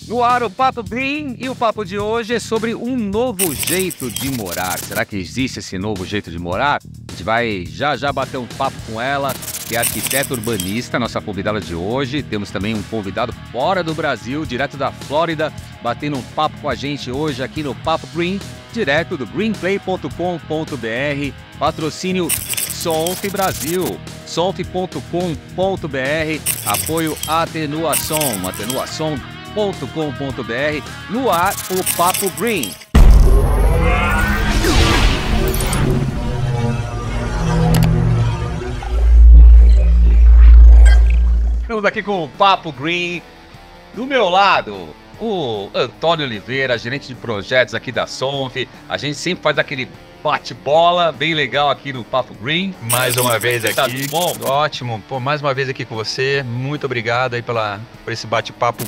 No ar, o Papo Green, e o papo de hoje é sobre um novo jeito de morar. Será que existe esse novo jeito de morar? A gente vai já bater um papo com ela, que é arquiteta urbanista, nossa convidada de hoje. Temos também um convidado fora do Brasil, direto da Flórida, batendo um papo com a gente hoje aqui no Papo Green, direto do greenplay.com.br, patrocínio Solf Brasil, solf.com.br, apoio Atenuação, atenuação.com.br, no ar o Papo Green. Estamos aqui com o Papo Green. Do meu lado, o Antônio Oliveira, gerente de projetos aqui da Solf. A gente sempre faz aquele bate-bola bem legal aqui no Papo Green. Mais uma vez aqui. Tá bom? Ótimo. Pô, mais uma vez aqui com você. Muito obrigado aí por esse bate-papo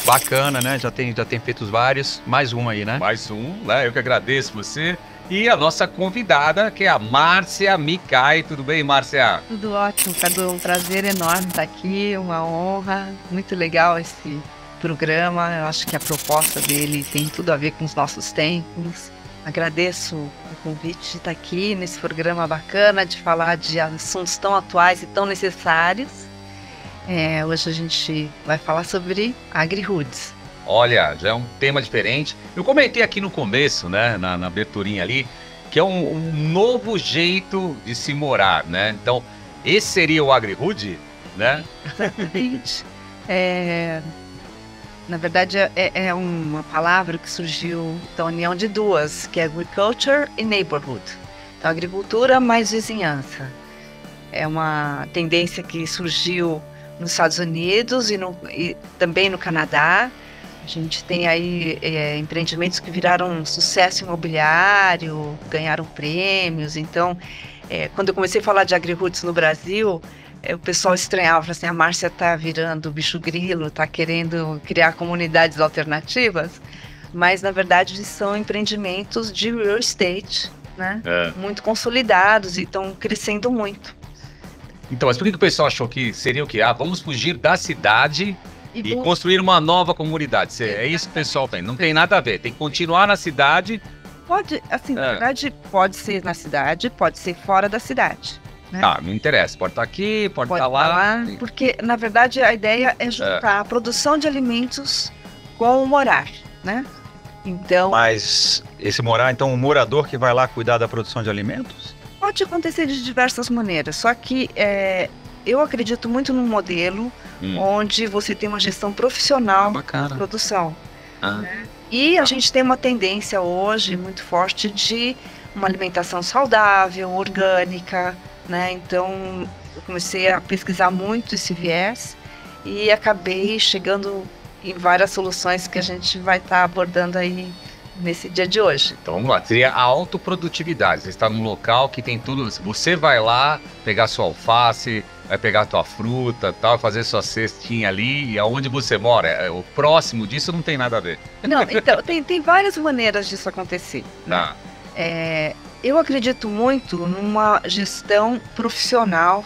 bacana, né? Já tem feito vários. Mais um aí, né? Mais um, né? Eu que agradeço você. E a nossa convidada, que é a Márcia Micai. Tudo bem, Márcia? Tudo ótimo, Cadu. Um prazer enorme estar aqui, uma honra. Muito legal esse programa. Eu acho que a proposta dele tem tudo a ver com os nossos tempos. Agradeço o convite de estar aqui nesse programa bacana, de falar de assuntos tão atuais e tão necessários. Hoje a gente vai falar sobre agri-hoods. Olha, já é um tema diferente. Eu comentei aqui no começo, né, na aberturinha ali, que é um novo jeito de se morar, né? Então, esse seria o agri-hood, né? Exatamente. Na verdade, é uma palavra que surgiu da união de duas, que é agriculture e neighborhood. Então, agricultura mais vizinhança. É uma tendência que surgiu nos Estados Unidos e também no Canadá. A gente tem aí empreendimentos que viraram um sucesso imobiliário, ganharam prêmios. Então, quando eu comecei a falar de agri-hoods no Brasil, o pessoal estranhava, falava assim, a Márcia está virando bicho grilo, está querendo criar comunidades alternativas, mas na verdade são empreendimentos de real estate, né? Muito consolidados e estão crescendo muito. Então, mas por que o pessoal achou que seria o quê? Vamos fugir da cidade e construir uma nova comunidade. É isso que o pessoal tem. Não tem nada a ver. Tem que continuar na cidade. Pode, assim, na verdade, pode ser na cidade, pode ser fora da cidade. Né? Não interessa. Pode estar aqui, pode estar lá. Porque, na verdade, a ideia é juntar a produção de alimentos com o morar, né? Então... Mas esse morar, então, um morador que vai lá cuidar da produção de alimentos? Pode acontecer de diversas maneiras, só que eu acredito muito num modelo onde você tem uma gestão profissional da produção. Né? E a gente tem uma tendência hoje muito forte de uma alimentação saudável, orgânica, né? Então eu comecei a pesquisar muito esse viés e acabei chegando em várias soluções que a gente vai estar abordando aí nesse dia de hoje. Então vamos lá, seria a autoprodutividade. Você está num local que tem tudo. Você vai lá pegar sua alface, vai pegar a tua fruta, tal, fazer sua cestinha ali, e aonde você mora, o próximo disso não tem nada a ver. Não, então tem várias maneiras disso acontecer. Tá. Eu acredito muito numa gestão profissional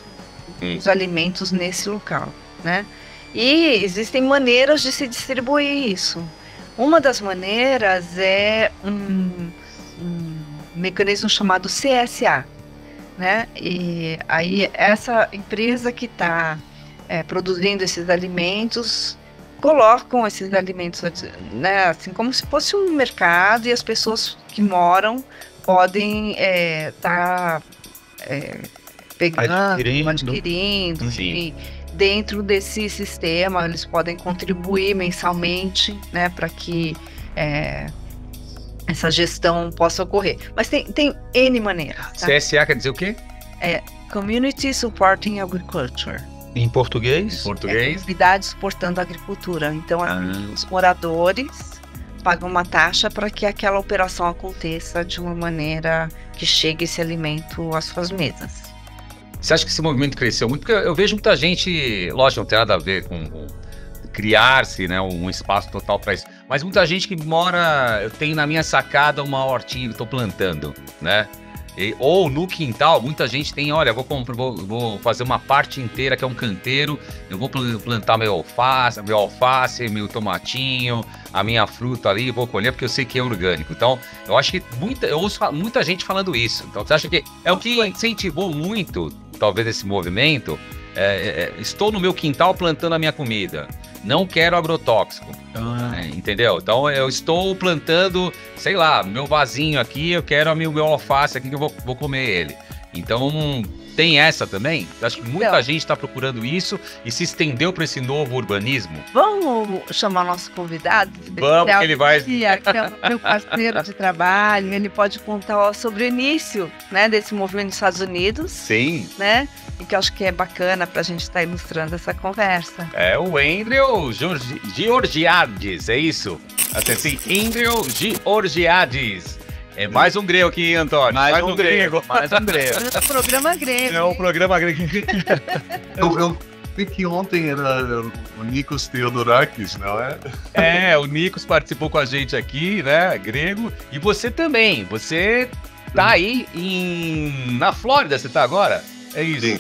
dos alimentos nesse local, né? E existem maneiras de se distribuir isso. Uma das maneiras é um mecanismo chamado CSA, né? E aí essa empresa que está produzindo esses alimentos colocam esses alimentos, né, assim como se fosse um mercado, e as pessoas que moram podem estar pegando, adquirindo, enfim. Dentro desse sistema, eles podem contribuir mensalmente, né, para que essa gestão possa ocorrer. Mas tem N maneiras. Tá? CSA quer dizer o quê? Community Supporting Agriculture. Em português? Comunidade suportando a agricultura. Então, os moradores pagam uma taxa para que aquela operação aconteça de uma maneira que chegue esse alimento às suas mesas. Você acha que esse movimento cresceu muito? Porque eu vejo muita gente, lógico, não tem nada a ver com criar-se, né, um espaço total para isso, mas muita gente que mora, eu tenho na minha sacada uma hortinha que estou plantando, né? Ou no quintal, muita gente tem, olha, vou fazer uma parte inteira que é um canteiro, eu vou plantar meu alface, meu tomatinho, a minha fruta ali, vou colher porque eu sei que é orgânico. Então, eu acho que eu ouço muita gente falando isso. Então, você acha que é o que incentivou muito, talvez, esse movimento? Estou no meu quintal plantando a minha comida. Não quero agrotóxico. Entendeu? Então eu estou plantando, sei lá, meu vasinho aqui, eu quero meu alface aqui que eu vou comer ele. Então tem essa também? Eu acho que muita gente está procurando isso e se estendeu para esse novo urbanismo. Vamos chamar nosso convidado? Vamos, que ele vai... Que é meu parceiro de trabalho, ele pode contar sobre o início, né, desse movimento nos Estados Unidos. Sim. Né? E que eu acho que é bacana para a gente estar ilustrando essa conversa. É o Andrew Georgiades, é isso? Assim, Andrew Georgiades. É mais um grego aqui, Antônio. Mais um grego. Mais um grego. É o programa grego. É o programa grego. Eu vi que ontem era o Nikos Theodorakis, não é? O Nikos participou com a gente aqui, né? Grego. E você também. Você tá aí na Flórida, você tá agora? É isso? Sim.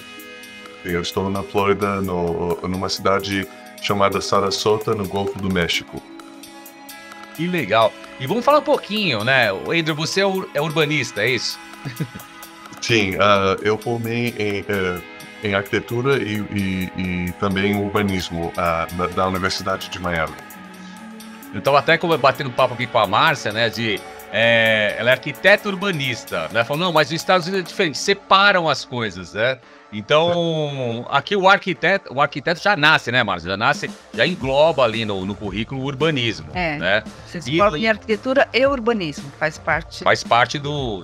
Eu estou na Flórida, numa cidade chamada Sarasota, no Golfo do México. Que legal. E vamos falar um pouquinho, né? Andrew, você é urbanista, é isso? Sim, eu formei em arquitetura e também urbanismo da Universidade de Miami. Eu estava até batendo papo aqui com a Márcia, né? Ela é arquiteta urbanista, né? Falou, não, mas os Estados Unidos é diferente, separam as coisas, né? Então, aqui o arquiteto já nasce, né, Márcia? Já engloba ali no currículo o urbanismo, né? Você se forma em arquitetura e urbanismo, faz parte. Faz parte do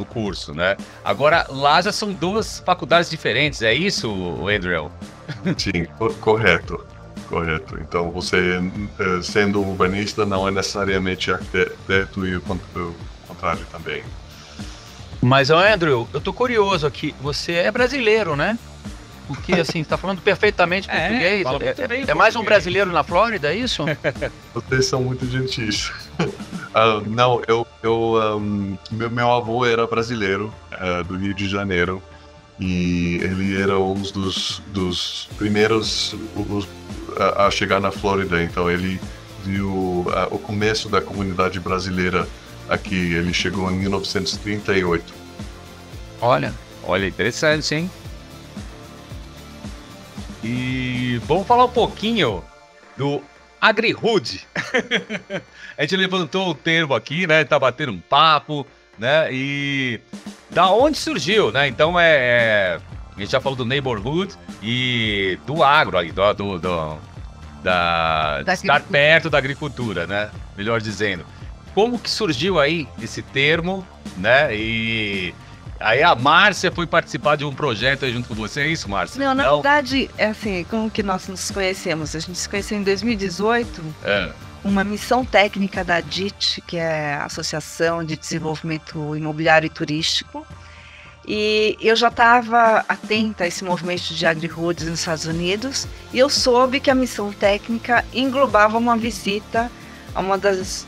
curso, né? Agora, lá já são duas faculdades diferentes, é isso, Andrew? Sim, correto. Então, você, sendo urbanista, não é necessariamente arquiteto e o contrário também. Mas, Andrew, eu tô curioso aqui. Você é brasileiro, né? Porque, assim, tá falando perfeitamente português. É mais um brasileiro na Flórida, é isso? Vocês são muito gentis. Não, meu avô era brasileiro, do Rio de Janeiro. E ele era um dos primeiros a chegar na Flórida. Então, ele viu o começo da comunidade brasileira aqui. Ele chegou em 1938. Olha, interessante, hein? E vamos falar um pouquinho do AgriHood. A gente levantou o termo aqui, né? Tá batendo um papo, né? E da onde surgiu, né? Então a gente já falou do neighborhood e do agro aí, de estar perto da agricultura, né? Melhor dizendo. Como que surgiu aí esse termo, né? E aí a Márcia foi participar de um projeto aí junto com você, é isso, Márcia? Não, na verdade, é assim, como que nós nos conhecemos? A gente se conheceu em 2018, uma missão técnica da ADIT, que é a Associação de Desenvolvimento Imobiliário e Turístico. E eu já estava atenta a esse movimento de AgriHoods nos Estados Unidos, e eu soube que a missão técnica englobava uma visita a uma das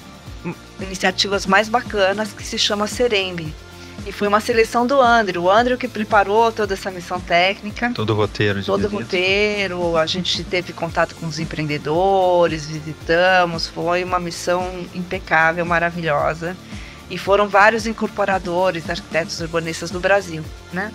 iniciativas mais bacanas, que se chama Serembe. E foi uma seleção do Andrew. O Andrew que preparou toda essa missão técnica. Todo o roteiro. A gente teve contato com os empreendedores, visitamos. Foi uma missão impecável, maravilhosa. E foram vários incorporadores, arquitetos urbanistas do Brasil, né?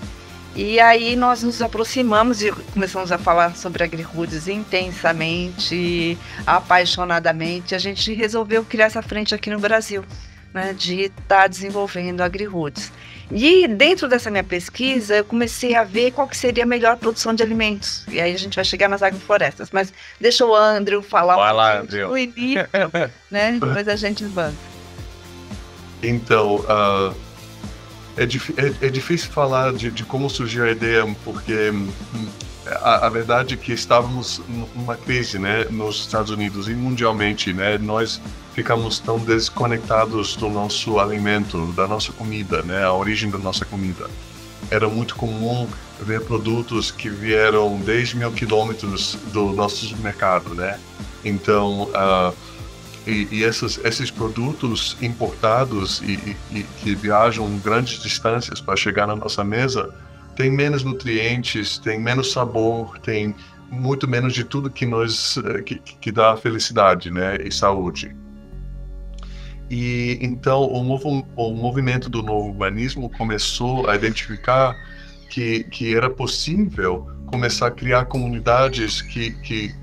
E aí nós nos aproximamos e começamos a falar sobre AgriHoods intensamente, apaixonadamente. A gente resolveu criar essa frente aqui no Brasil, né, de estar desenvolvendo AgriHoods. E dentro dessa minha pesquisa, eu comecei a ver qual que seria a melhor produção de alimentos. E aí a gente vai chegar nas agroflorestas. Mas deixa o Andrew falar o início, né? Depois a gente avança. Então, é difícil falar de como surgiu a ideia, porque a verdade é que estávamos numa crise, né, nos Estados Unidos e mundialmente, né? Nós ficamos tão desconectados do nosso alimento, da nossa comida, né, a origem da nossa comida. Era muito comum ver produtos que vieram 10 mil quilômetros do nosso mercado, né? Então, E esses produtos importados e que viajam grandes distâncias para chegar na nossa mesa têm menos nutrientes, têm menos sabor, têm muito menos de tudo que dá felicidade, né, e saúde. E então o movimento do novo humanismo começou a identificar que era possível começar a criar comunidades que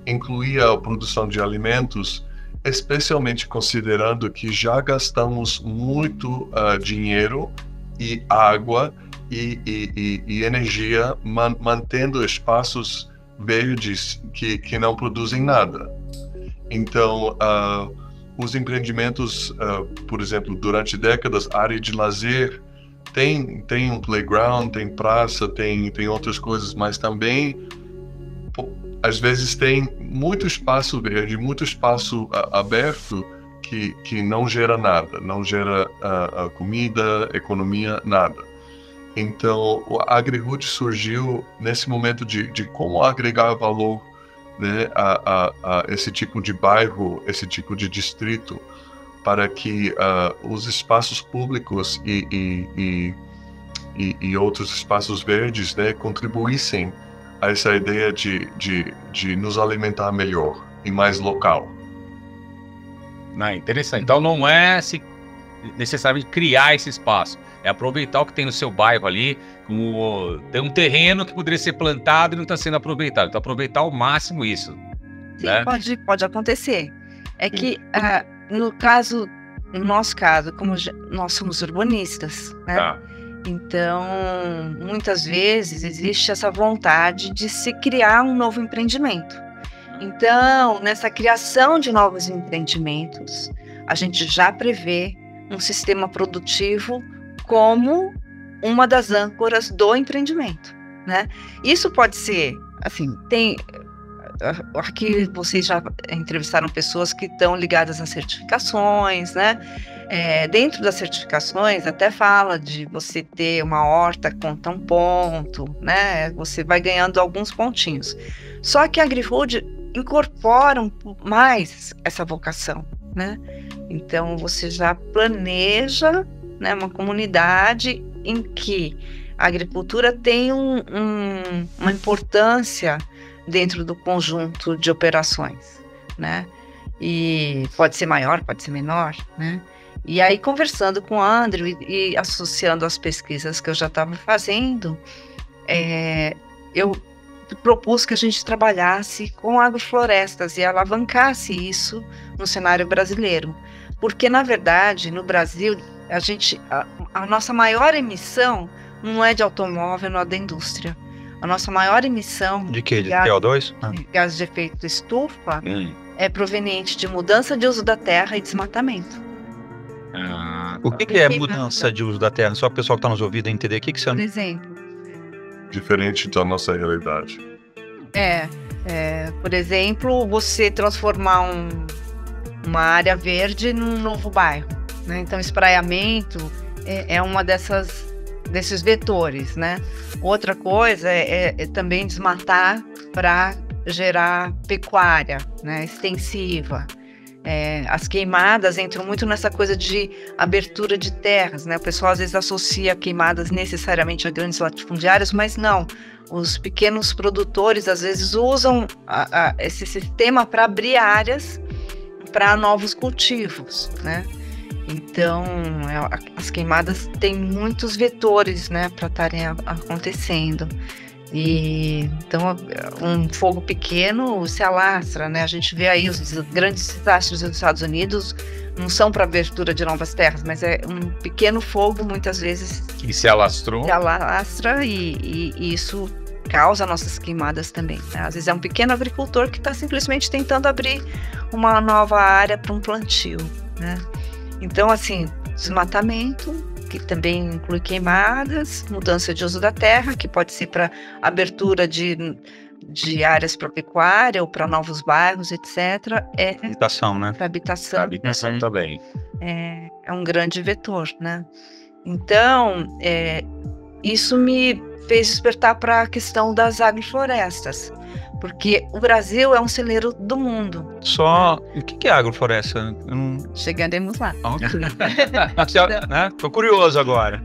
incluía a produção de alimentos, especialmente considerando que já gastamos muito dinheiro e água e energia mantendo espaços verdes que não produzem nada. Então, os empreendimentos, por exemplo, durante décadas, área de lazer, tem um playground, tem praça, tem outras coisas, mas também às vezes tem muito espaço verde, muito espaço aberto que não gera nada, não gera comida, economia, nada. Então, a AgriRoot surgiu nesse momento de como agregar valor, né, a esse tipo de bairro, esse tipo de distrito, para que os espaços públicos e outros espaços verdes, né, contribuíssem a essa ideia de nos alimentar melhor e mais local. Interessante. Então não é necessariamente criar esse espaço, é aproveitar o que tem no seu bairro ali, como tem um terreno que poderia ser plantado e não está sendo aproveitado. Então aproveitar ao máximo isso. Sim, né? pode acontecer. É que no nosso caso, como nós somos urbanistas, né? Tá. Então, muitas vezes existe essa vontade de se criar um novo empreendimento. Então, nessa criação de novos empreendimentos, a gente já prevê um sistema produtivo como uma das âncoras do empreendimento, né? Isso pode ser, assim, aqui vocês já entrevistaram pessoas que estão ligadas às certificações, né? Dentro das certificações até fala de você ter uma horta conta um ponto, né? Você vai ganhando alguns pontinhos. Só que a AgriFood incorpora mais essa vocação, né? Então você já planeja, né, uma comunidade em que a agricultura tem uma importância dentro do conjunto de operações, né? E pode ser maior, pode ser menor, né? E aí, conversando com o Andrew e associando as pesquisas que eu já estava fazendo, eu propus que a gente trabalhasse com agroflorestas e alavancasse isso no cenário brasileiro. Porque, na verdade, no Brasil, a nossa maior emissão não é de automóvel, não é da indústria. A nossa maior emissão de quê? De CO2? Gás de efeito estufa é proveniente de mudança de uso da terra e desmatamento. O que é mudança de uso da terra? Só o pessoal que está nos ouvindo entender o que você... Por exemplo. Diferente da nossa realidade. Por exemplo, você transformar uma área verde num novo bairro, né? Então, espraiamento é uma desses vetores, né? Outra coisa é também desmatar para gerar pecuária, né, extensiva. As queimadas entram muito nessa coisa de abertura de terras, né? O pessoal às vezes associa queimadas necessariamente a grandes latifundiários, mas não. Os pequenos produtores às vezes usam esse sistema para abrir áreas para novos cultivos, né? Então, as queimadas têm muitos vetores, né, para estarem acontecendo. Então, um fogo pequeno se alastra, né? A gente vê aí os grandes desastres dos Estados Unidos não são para abertura de novas terras, mas é um pequeno fogo, muitas vezes... Que se alastrou. Se alastra e isso causa nossas queimadas também, né? Às vezes é um pequeno agricultor que está simplesmente tentando abrir uma nova área para um plantio, né? Então, assim, desmatamento, que também inclui queimadas, mudança de uso da terra, que pode ser para abertura de áreas para pecuária ou para novos bairros, etc. Habitação, né? Para habitação. Habitação também. É um grande vetor, né? Então, isso me fez despertar para a questão das agroflorestas, Porque o Brasil é um celeiro do mundo. Só... O que é agrofloresta? Chegaremos lá. Tô curioso agora.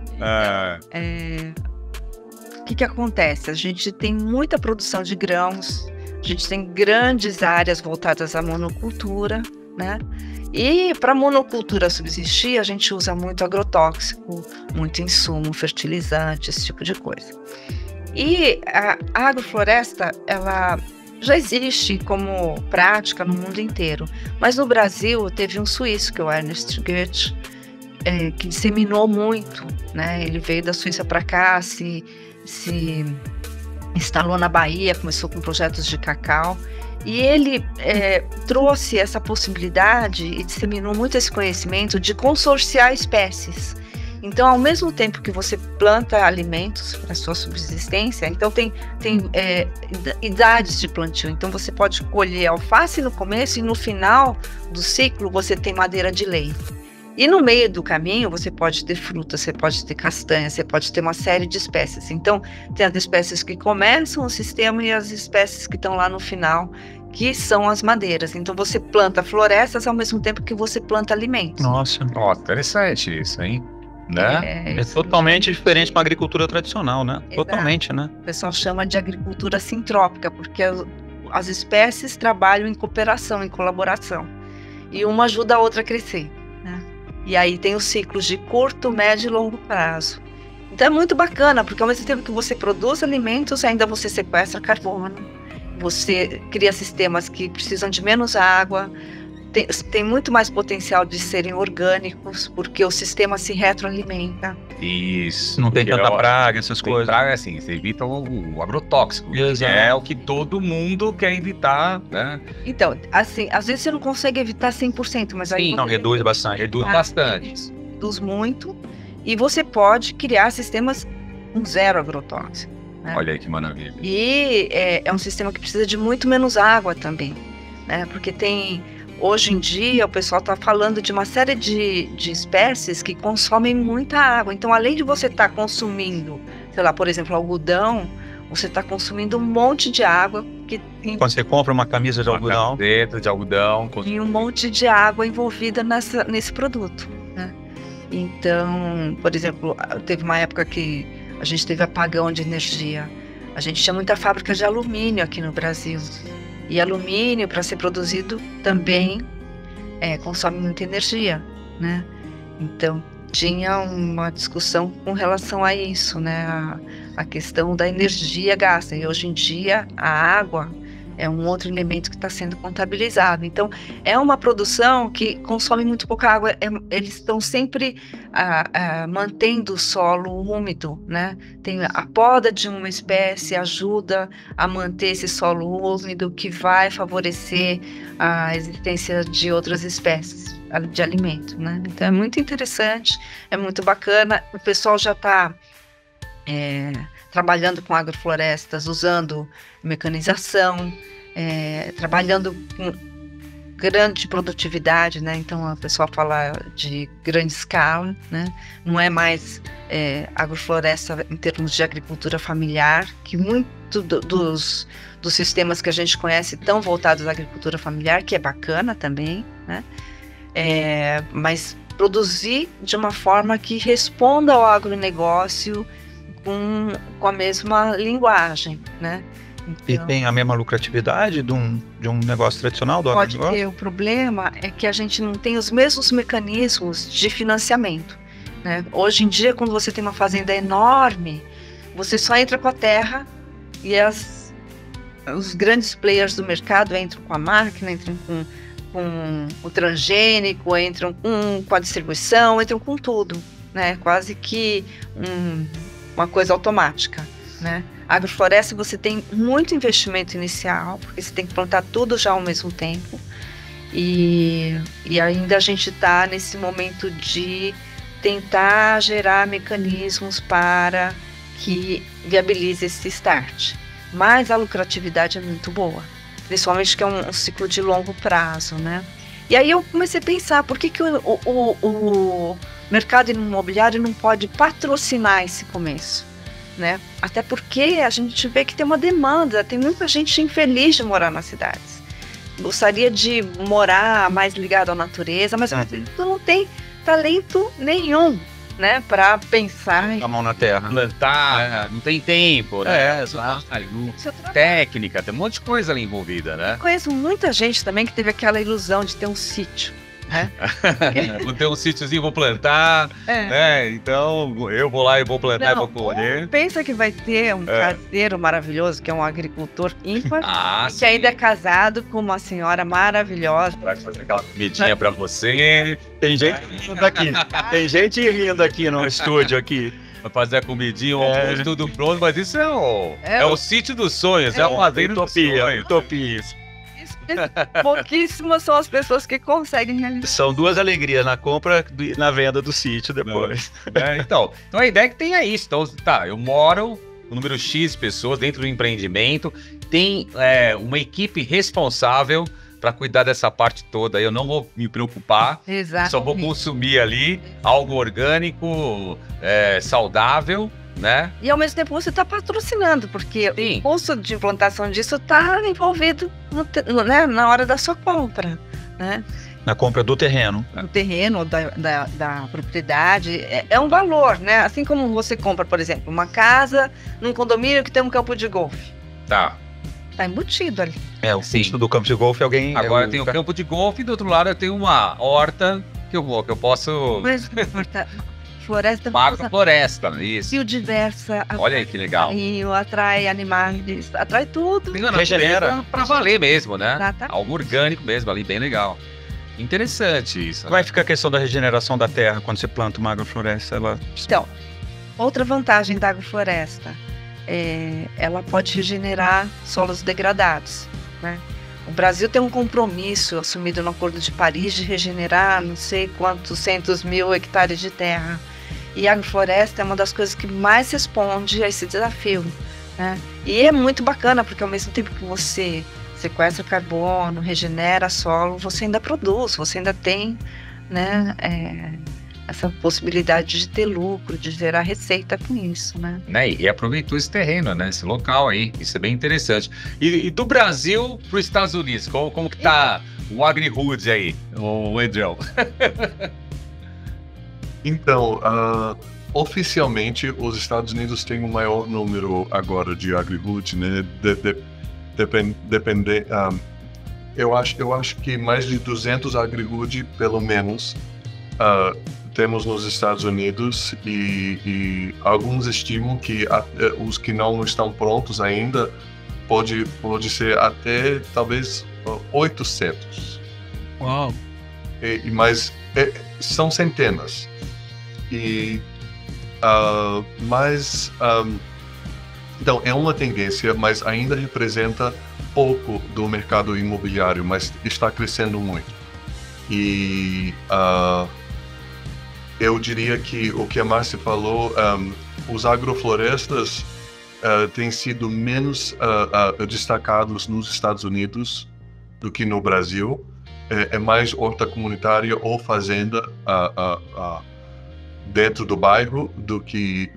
O que acontece? A gente tem muita produção de grãos, a gente tem grandes áreas voltadas à monocultura, né? E para a monocultura subsistir, a gente usa muito agrotóxico, muito insumo, fertilizante, esse tipo de coisa. E a agrofloresta, ela já existe como prática no mundo inteiro, mas no Brasil teve um suíço, que é o Ernest Goethe, que disseminou muito, né? Ele veio da Suíça para cá, se instalou na Bahia, começou com projetos de cacau, e ele trouxe essa possibilidade e disseminou muito esse conhecimento de consorciar espécies. Então, ao mesmo tempo que você planta alimentos para sua subsistência, então tem idades de plantio. Então, você pode colher alface no começo e no final do ciclo você tem madeira de lei. E no meio do caminho você pode ter fruta, você pode ter castanha, você pode ter uma série de espécies. Então, tem as espécies que começam o sistema e as espécies que estão lá no final, que são as madeiras. Então, você planta florestas ao mesmo tempo que você planta alimentos. Nossa, interessante isso, hein? Né? É totalmente diferente de uma agricultura tradicional, né? Exato. Totalmente, né? O pessoal chama de agricultura sintrópica, porque as espécies trabalham em cooperação, em colaboração. E uma ajuda a outra a crescer, né? E aí tem os ciclos de curto, médio e longo prazo. Então é muito bacana, porque ao mesmo tempo que você produz alimentos, ainda você sequestra carbono, você cria sistemas que precisam de menos água, tem muito mais potencial de serem orgânicos, porque o sistema se retroalimenta. Isso. Não tem tanta praga, essas coisas. Praga, assim, você evita o agrotóxico. Exato. Que é o que todo mundo quer evitar, né? Então, assim, às vezes você não consegue evitar 100%, mas aí Sim, não, reduz bastante. Reduz bastante. Reduz muito. E você pode criar sistemas com zero agrotóxico, né? Olha aí que maravilha. E é um sistema que precisa de muito menos água também, né? Porque hoje em dia, o pessoal está falando de uma série de espécies que consomem muita água. Então, além de você estar consumindo, sei lá, por exemplo, algodão, você está consumindo um monte de água. Quando você compra uma camisa de algodão. De algodão. E um monte de água envolvida nesse produto, né? Então, por exemplo, teve uma época que a gente teve apagão de energia. A gente tinha muita fábrica de alumínio aqui no Brasil. E alumínio, para ser produzido, também consome muita energia, né? Então, tinha uma discussão com relação a isso, né? A questão da energia gasta. E hoje em dia, a água é um outro elemento que está sendo contabilizado. Então, é uma produção que consome muito pouca água. Eles estão sempre mantendo o solo úmido, né? Tem a poda de uma espécie ajuda a manter esse solo úmido, que vai favorecer a existência de outras espécies de alimento, né? Então, é muito interessante, é muito bacana. O pessoal já está trabalhando com agroflorestas, usando mecanização, trabalhando com grande produtividade, né? Então a pessoa fala de grande escala, né? Não é mais agrofloresta em termos de agricultura familiar, que muito dos sistemas que a gente conhece estão voltados à agricultura familiar, que é bacana também, né? Mas produzir de uma forma que responda ao agronegócio com a mesma linguagem, né? Então, e tem a mesma lucratividade de um negócio tradicional do agronegócio? Pode ter. O problema é que a gente não tem os mesmos mecanismos de financiamento, né? Hoje em dia, quando você tem uma fazenda enorme, você só entra com a terra e os grandes players do mercado entram com a máquina, entram com o transgênico, entram com a distribuição, entram com tudo, né? Quase que uma coisa automática, né? Agrofloresta, você tem muito investimento inicial, porque você tem que plantar tudo já ao mesmo tempo, e ainda a gente está nesse momento de tentar gerar mecanismos para que viabilize esse start. Mas a lucratividade é muito boa, principalmente que é um ciclo de longo prazo, né? E aí eu comecei a pensar, por que o mercado imobiliário não pode patrocinar esse começo? né? Até porque a gente vê que tem uma demanda, tem muita gente infeliz de morar nas cidades. Gostaria de morar mais ligado à natureza, mas não tem talento nenhum, né? Para pensar a mão na terra. Plantar, não tem tempo, né? Técnica, tem um monte de coisa ali envolvida, né? Eu conheço muita gente também que teve aquela ilusão de ter um sítio. Vou ter um sítiozinho, vou plantar, né? Então eu vou lá e vou plantar e vou colher. Pensa que vai ter um caseiro maravilhoso, que é um agricultor ímpar, que sim. ainda é casado com uma senhora maravilhosa. Vai fazer aquela comidinha pra você. Tem gente rindo aqui. Tem gente rindo aqui no estúdio aqui. Vai fazer a comidinha, o almoço, tudo pronto, mas isso é o sítio dos sonhos, é a fazenda dos sonhos. Utopia. Pouquíssimas são as pessoas que conseguem realizar. São duas alegrias, na compra e na venda do sítio depois. Então a ideia é que tenha isso. Então, eu moro, o número X de pessoas dentro do empreendimento, tem uma equipe responsável para cuidar dessa parte toda. Eu não vou me preocupar, só vou consumir ali algo orgânico, saudável, né? E ao mesmo tempo você está patrocinando, porque o custo de implantação disso está envolvido na hora da sua compra, né? Na compra do terreno. Do terreno, da propriedade, é um valor, né? Assim como você compra, por exemplo, uma casa num condomínio que tem um campo de golfe. Tá embutido ali. O custo do campo de golfe, alguém... Agora tem o campo de golfe e do outro lado eu tenho uma horta que eu posso... Mas, floresta. Agrofloresta, isso. Biodiversa. Olha aí que legal. Atrai animais, atrai tudo. Regenera. Pra valer mesmo, né? Exatamente. Algo orgânico mesmo ali, bem legal. Interessante isso. Vai ficar a questão da regeneração da terra quando você planta uma agrofloresta? Então, outra vantagem da agrofloresta, ela pode regenerar solos degradados, né? O Brasil tem um compromisso assumido no Acordo de Paris de regenerar não sei quantos centos mil hectares de terra. E a agrofloresta é uma das coisas que mais responde a esse desafio, né? E é muito bacana, porque ao mesmo tempo que você sequestra carbono, regenera solo, você ainda produz, você ainda tem, né, essa possibilidade de ter lucro, de gerar receita com isso, né? E aproveitou esse terreno, né? Esse local aí, isso é bem interessante. E do Brasil para os Estados Unidos, como que tá o AgriHood aí, o Edrel? Então, oficialmente, os Estados Unidos têm o maior número agora de AgriHood, né? Eu acho que mais de 200 AgriHood, pelo menos, temos nos Estados Unidos e alguns estimam que os que não estão prontos ainda pode ser até talvez 800. Uau! Mas são centenas. Então é uma tendência, mas ainda representa pouco do mercado imobiliário, mas está crescendo muito. E eu diria que o que a Márcia falou, os agroflorestas têm sido menos destacados nos Estados Unidos do que no Brasil. É mais horta comunitária ou fazenda dentro do bairro do que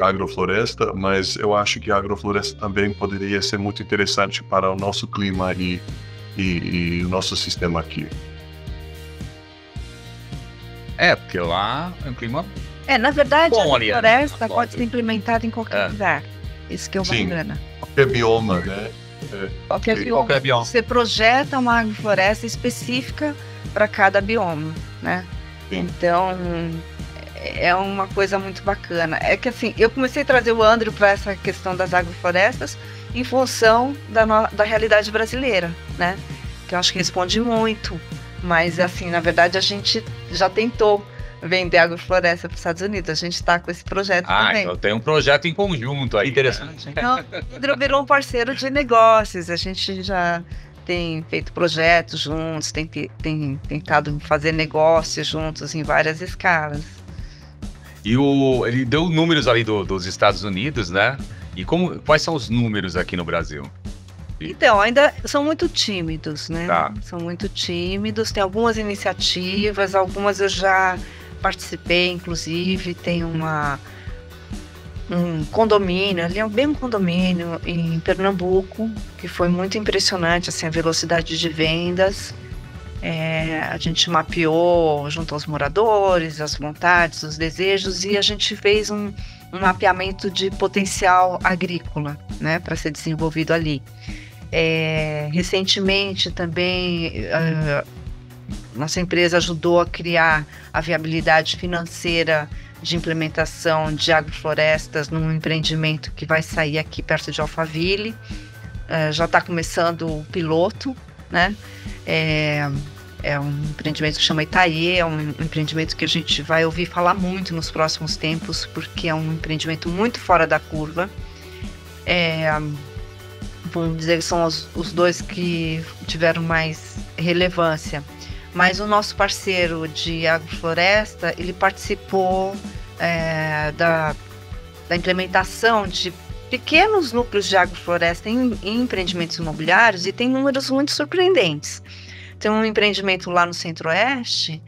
agrofloresta, mas eu acho que a agrofloresta também poderia ser muito interessante para o nosso clima e o nosso sistema aqui. Porque lá é um clima... na verdade, bom, a floresta pode ser implementada em qualquer lugar. Isso que é o bacana. Qualquer bioma, né? Qualquer bioma. Você projeta uma agrofloresta específica para cada bioma, né? Sim. Então, é uma coisa muito bacana. É que assim, eu comecei a trazer o Andrew para essa questão das agroflorestas em função da realidade brasileira, né? Que eu acho que responde muito. Mas, assim, na verdade, a gente já tentou vender agrofloresta para os Estados Unidos. A gente está com esse projeto também. Então tem um projeto em conjunto aí. Interessante. Então, o Andrew virou um parceiro de negócios. A gente já tem feito projetos juntos, tem tentado fazer negócios juntos em várias escalas. E ele deu números ali dos Estados Unidos, né? E quais são os números aqui no Brasil? Então, ainda são muito tímidos, né? Tá. São muito tímidos, tem algumas iniciativas, algumas eu já participei, inclusive, tem um condomínio, ali é bem um condomínio em Pernambuco, que foi muito impressionante, assim, a velocidade de vendas. A gente mapeou junto aos moradores, as vontades, os desejos, e a gente fez um mapeamento de potencial agrícola, né, para ser desenvolvido ali. Recentemente também nossa empresa ajudou a criar a viabilidade financeira de implementação de agroflorestas num empreendimento que vai sair aqui perto de Alphaville. Já está começando o piloto, né? É um empreendimento que chama Itaê, é um empreendimento que a gente vai ouvir falar muito nos próximos tempos, porque é um empreendimento muito fora da curva. Vamos dizer que são os dois que tiveram mais relevância. Mas o nosso parceiro de agrofloresta, ele participou da implementação de pequenos núcleos de agrofloresta em empreendimentos imobiliários, e tem números muito surpreendentes. Tem um empreendimento lá no Centro-Oeste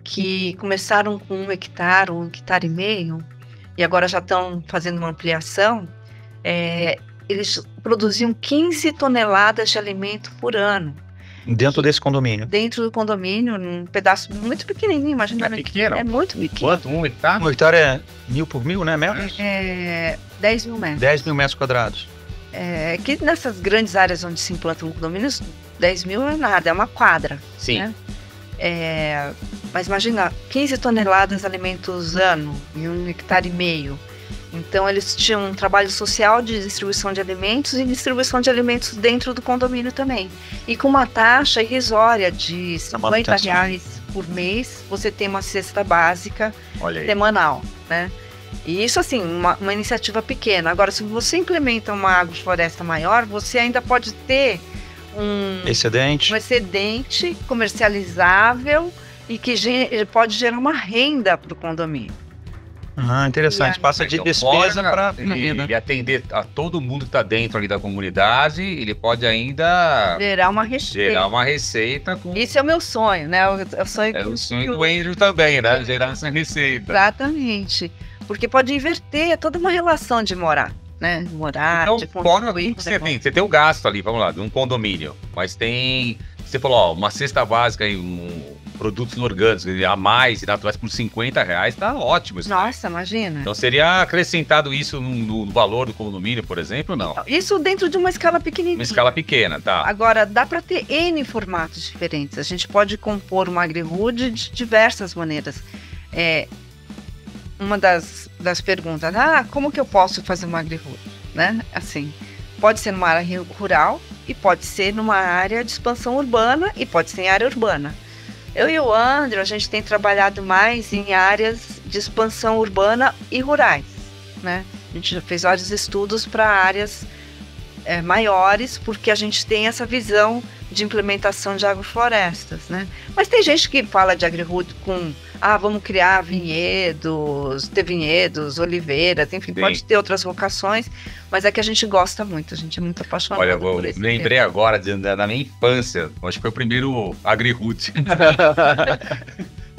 que começaram com 1 hectare, 1,5 hectares, e agora já estão fazendo uma ampliação. Eles produziam 15 toneladas de alimento por ano. Dentro desse condomínio? Dentro do condomínio, num pedaço muito pequenininho, imagina. É pequeno? É muito pequeno. Quanto? 1 hectare? 1 hectare é 1.000 por 1.000, né? Metros? 10 mil metros. 10 mil metros quadrados. Que nessas grandes áreas onde se implantam condomínios, 10 mil é nada, é uma quadra. Sim. Né? Mas imagina, 15 toneladas de alimentos ano e 1,5 hectares. Então eles tinham um trabalho social de distribuição de alimentos e distribuição de alimentos dentro do condomínio também. E com uma taxa irrisória de R$50 por mês, você tem uma cesta básica semanal, né? E isso, assim, uma iniciativa pequena. Agora, se você implementa uma agrofloresta maior, você ainda pode ter um excedente comercializável e que pode gerar uma renda para o condomínio. Interessante. Passa de despesa para renda. E atender a todo mundo que está dentro ali da comunidade, ele pode ainda gerar uma receita. Isso é o meu sonho, né? O sonho do Andrew também, né? Gerar essa receita. Exatamente. Porque pode inverter toda uma relação de morar, né? Então, de construir. Você tem o gasto ali, vamos lá, de um condomínio. Mas tem, você falou, uma cesta básica e produtos orgânicos a mais e naturais por R$50, tá ótimo. Nossa, imagina. Então seria acrescentado isso no valor do condomínio, por exemplo, ou não? Isso dentro de uma escala pequenininha. Uma escala pequena, tá. Agora, dá para ter N formatos diferentes. A gente pode compor uma agri-hood de diversas maneiras. Uma das perguntas, como que eu posso fazer uma agri-hood? Né? Assim, pode ser numa área rural e pode ser numa área de expansão urbana e pode ser em área urbana. Eu e o Andrew, a gente tem trabalhado mais em áreas de expansão urbana e rurais, né? A gente já fez vários estudos para áreas maiores, porque a gente tem essa visão de implementação de agroflorestas, né? Mas tem gente que fala de agri-hood com, vamos criar vinhedos, oliveiras, enfim, pode ter outras vocações, mas é que a gente gosta muito, a gente é muito apaixonado. Olha, eu lembrei agora da minha infância, acho que foi o primeiro agri-hood.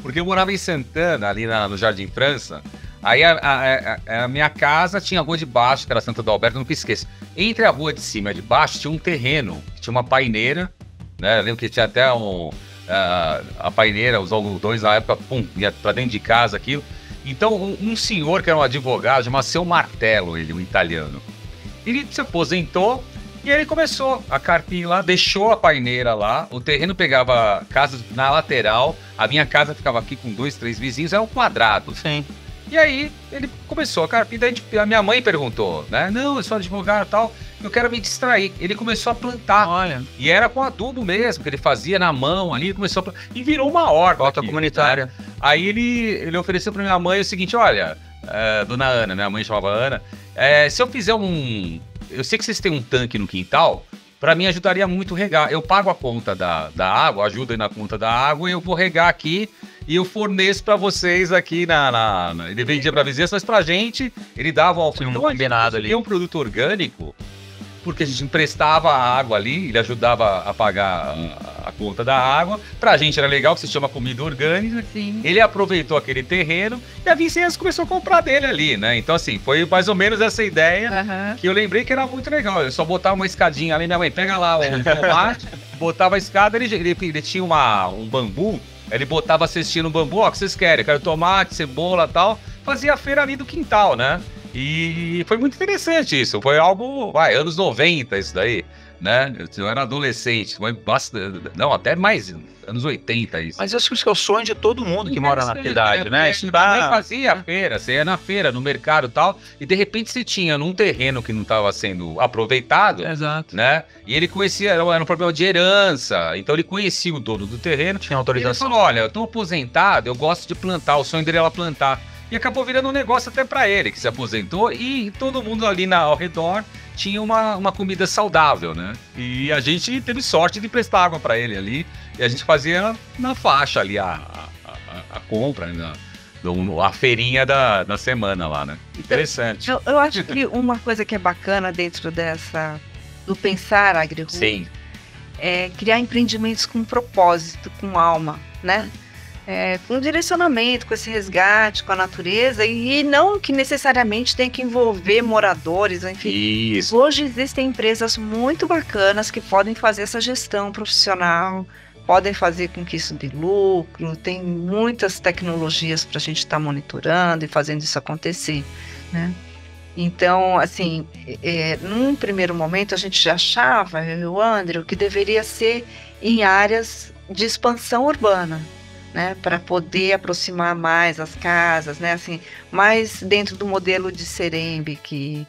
Porque eu morava em Santana, ali no Jardim França. Aí a minha casa tinha a rua de baixo, que era Santa do Alberto, nunca esqueço. Entre a rua de cima e a de baixo tinha um terreno, tinha uma paineira, né? Eu lembro que tinha até a paineira, os algodões na época, ia pra dentro de casa aquilo. Então um senhor que era um advogado, chamava Seu Martello, ele, um italiano. Ele se aposentou e aí ele começou a carpir lá, deixou a paineira lá, o terreno pegava casas na lateral, a minha casa ficava aqui com 2, 3 vizinhos, era um quadrado. Sim. E aí ele começou a carpir, daí a minha mãe perguntou, né? Não, eu sou advogado e tal, eu quero me distrair. Ele começou a plantar. Olha. E era com adubo mesmo, que ele fazia na mão ali, começou a plantar. E virou uma horta comunitária. Né? Aí ele ofereceu pra minha mãe o seguinte, olha, dona Ana, minha mãe chamava Ana, se eu fizer eu sei que vocês têm um tanque no quintal, pra mim ajudaria muito regar. Eu pago a conta da água, ajuda aí na conta da água, e eu vou regar aqui e eu forneço pra vocês aqui ele vendia pra vizinhança, mas pra gente, ele dava um combinado ali. E um produto orgânico, porque a gente emprestava a água ali, ele ajudava a pagar a conta da água. Pra gente era legal, que se chama comida orgânica. Sim. Ele aproveitou aquele terreno e a vizinhança começou a comprar dele ali, né? Então, assim, foi mais ou menos essa ideia que eu lembrei que era muito legal. Eu só botava uma escadinha ali, minha mãe, pega lá o tomate, botava a escada, ele tinha um bambu, ele botava a cestinha no bambu, ó, o que vocês querem? Eu quero tomate, cebola e tal. Fazia a feira ali do quintal, né? E foi muito interessante isso. Foi algo, anos 90 isso daí, né? Eu era adolescente, foi bastante, não, até mais, anos 80 isso. Mas eu acho que é o sonho de todo mundo que mora na cidade, né? Isso fazia a feira, você ia na feira, no mercado e tal, e de repente você tinha num terreno que não estava sendo aproveitado, Exato. né? E ele conhecia, era um problema de herança, então ele conhecia o dono do terreno. Tinha autorização. E ele falou, olha, eu tô aposentado, eu gosto de plantar, o sonho dele era plantar. E acabou virando um negócio até pra ele, que se aposentou, e todo mundo ali ao redor tinha uma comida saudável, né? E a gente teve sorte de prestar água pra ele ali, e a gente fazia na faixa ali a compra, né? A feirinha da semana lá, né? Interessante. Eu acho que uma coisa que é bacana dentro do pensar agrícola é criar empreendimentos com propósito, com alma, né? Com direcionamento, com esse resgate, com a natureza, e não que necessariamente tem que envolver moradores, enfim. Isso. Hoje existem empresas muito bacanas que podem fazer essa gestão profissional, podem fazer com que isso dê lucro, tem muitas tecnologias para a gente estar monitorando e fazendo isso acontecer, né? Então, assim, num primeiro momento a gente já achava, eu e o André, que deveria ser em áreas de expansão urbana, né, para poder aproximar mais as casas, né, assim, mais dentro do modelo de Serembe, que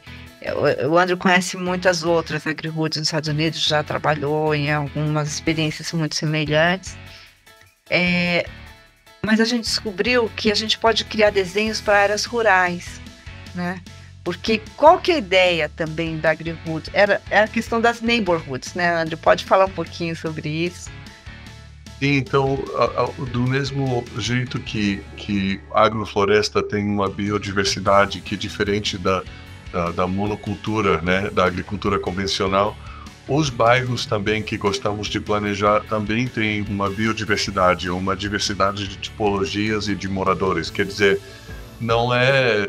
o André conhece muitas outras agri-hoods nos Estados Unidos, já trabalhou em algumas experiências muito semelhantes, mas a gente descobriu que a gente pode criar desenhos para áreas rurais, né, porque qual que é a ideia também da agri-hood? É a questão das neighborhoods, né, André, pode falar um pouquinho sobre isso? Então, do mesmo jeito que a agrofloresta tem uma biodiversidade que é diferente da monocultura, né, da agricultura convencional, os bairros também que gostamos de planejar também têm uma biodiversidade, uma diversidade de tipologias e de moradores. Quer dizer, não é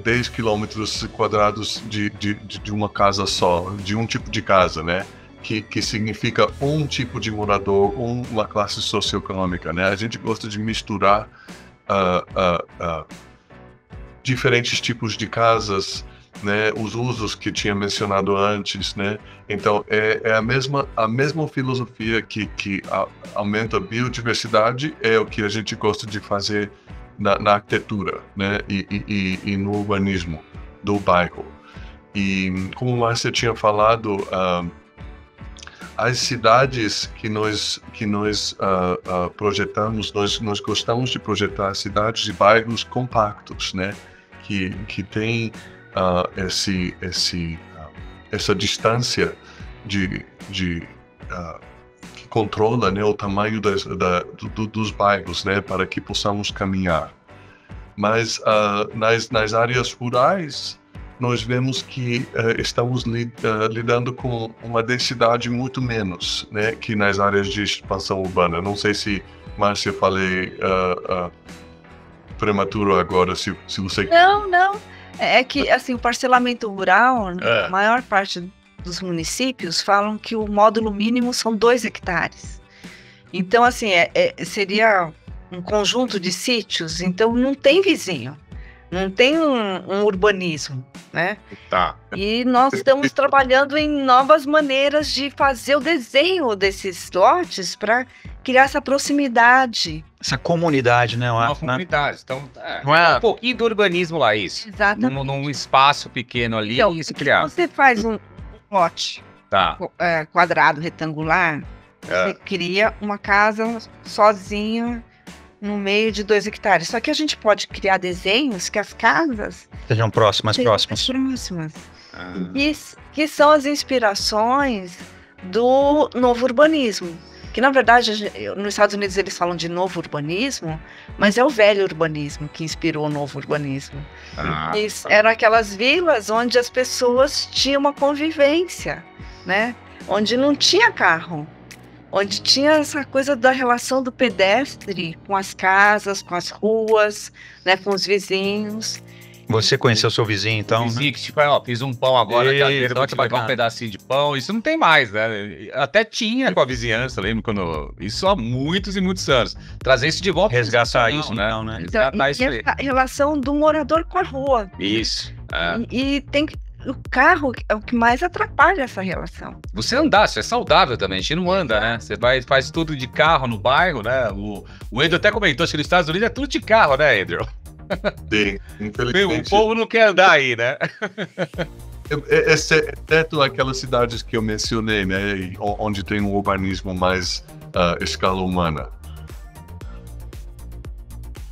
10 quilômetros quadrados de uma casa só, de um tipo de casa, né? Que significa um tipo de morador, uma classe socioeconômica, né? A gente gosta de misturar diferentes tipos de casas, né? Os usos que tinha mencionado antes, né? Então é a mesma filosofia que aumenta a biodiversidade, é o que a gente gosta de fazer na arquitetura, né? E no urbanismo do bairro. E como a Márcia tinha falado, as cidades que nós projetamos, nós gostamos de projetar cidades e bairros compactos, né? Que tem essa distância que controla, né, o tamanho dos bairros, né, para que possamos caminhar. Mas nas áreas rurais, nós vemos que estamos lidando com uma densidade muito menos, né, que nas áreas de expansão urbana. Não sei se, Márcia, falei prematuro agora, se você... Não. É que, assim, o parcelamento rural, a maior parte dos municípios falam que o módulo mínimo são 2 hectares. Então, assim, seria um conjunto de sítios, então não tem vizinho. Não tem um urbanismo, né? Tá. E nós estamos trabalhando em novas maneiras de fazer o desenho desses lotes para criar essa proximidade. Essa comunidade, né? Uma comunidade. Então, não é um pouquinho do urbanismo lá, isso. Exatamente. Num espaço pequeno ali, Então, e se criar. Você faz um lote quadrado, retangular, você cria uma casa sozinha no meio de 2 hectares. Só que a gente pode criar desenhos que as casas sejam próximas. Que são as inspirações do novo urbanismo. Que, na verdade, nos Estados Unidos eles falam de novo urbanismo, mas é o velho urbanismo que inspirou o novo urbanismo. Eram aquelas vilas onde as pessoas tinham uma convivência, né? Onde não tinha carro. onde tinha essa coisa da relação do pedestre com as casas, com as ruas, né, com os vizinhos. Você conheceu seu vizinho, então, vizinho, né? Que tipo, ó, fiz um pão agora, vou te pegar um pedacinho de pão. Isso não tem mais, né? Até tinha com a vizinhança, lembro quando... Isso há muitos e muitos anos. Trazer isso de volta. Resgatar isso, né? Então, né? Resgatar isso aí. A relação do morador com a rua. Isso. E tem que... O carro é o que mais atrapalha essa relação. Você andar, isso é saudável também, a gente não anda, né? Você faz tudo de carro no bairro, né? O Andrew até comentou, acho que nos Estados Unidos é tudo de carro, né, Andrew? Sim, infelizmente. O povo não quer andar aí, né? Exceto aquelas cidades que eu mencionei, né? Onde tem um urbanismo mais escala humana.